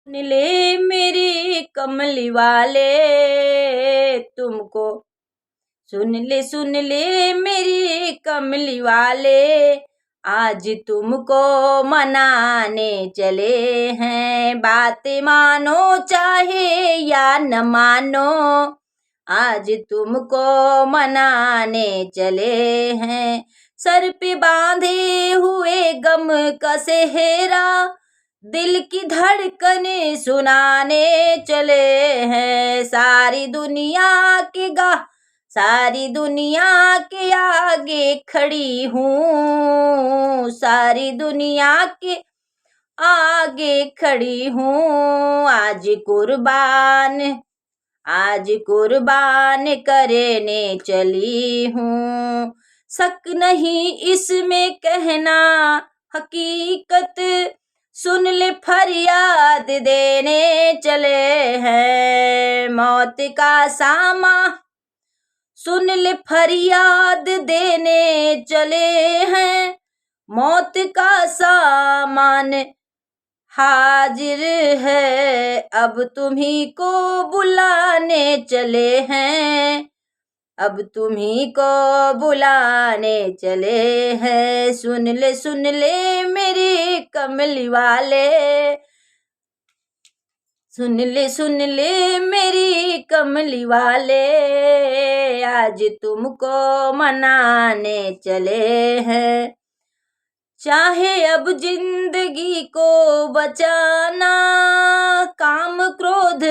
सुन ले मेरे कमली वाले तुमको, सुन ले मेरे कमली वाले, आज तुमको मनाने चले हैं। बात मानो चाहे या न मानो, आज तुमको मनाने चले हैं। सर पे बांधे हुए गम का सेहरा, दिल की धड़कने सुनाने चले हैं। सारी दुनिया के आगे खड़ी हूँ, सारी दुनिया के आगे खड़ी हूँ। आज कुर्बान करने चली हूँ। शक नहीं इसमें कहना हकीकत, सुन ले फरियाद देने चले हैं। मौत का सामा सुन ले फरियाद देने चले हैं। मौत का सामान हाजिर है, अब तुम्ही को बुलाने चले हैं। अब तुम्ही को बुलाने चले हैं। सुन ले मेरे कमली वाले, सुन ले मेरी कमली वाले, आज तुमको मनाने चले हैं। चाहे अब जिंदगी को बचाना, काम क्रोध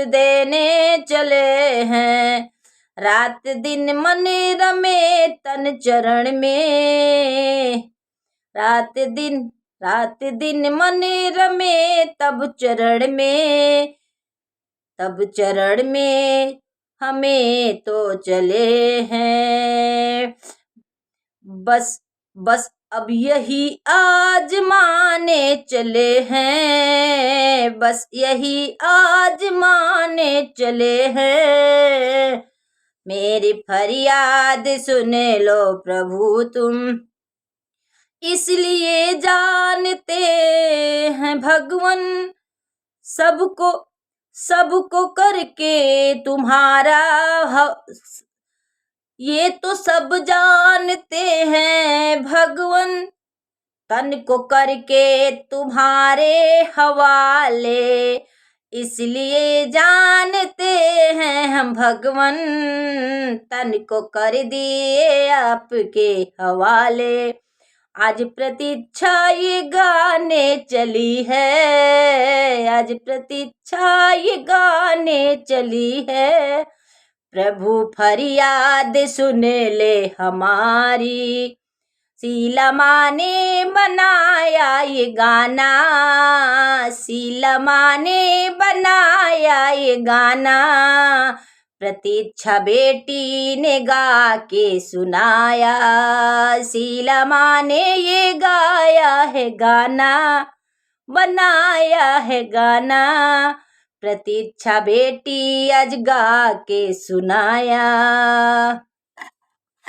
देने चले हैं। रात दिन मन रमे तन चरण में, रात दिन मन रमे तब चरण में हमें तो चले हैं। बस अब यही आजमाने चले हैं, बस यही आजमाने चले हैं। मेरी फरियाद सुन लो प्रभु तुम, इसलिए जानते हैं भगवन, सबको करके तुम्हारा ये तो सब जानते हैं भगवन, तन को करके तुम्हारे हवाले, इसलिए जानते हैं हम भगवन, तन को कर दिए आपके हवाले। आज प्रतीक्षा ये गाने चली है, आज प्रतीक्षा ये गाने चली है। प्रभु फरियाद सुन ले हमारी, शीला माँ ने बनाया ये गाना, शीला माँ ने बनाया ये गाना। प्रतीक्षा बेटी ने गा के सुनाया, शीला माँ ने ये गाया है गाना, बनाया है गाना। प्रतीक्षा बेटी आज गा के सुनाया।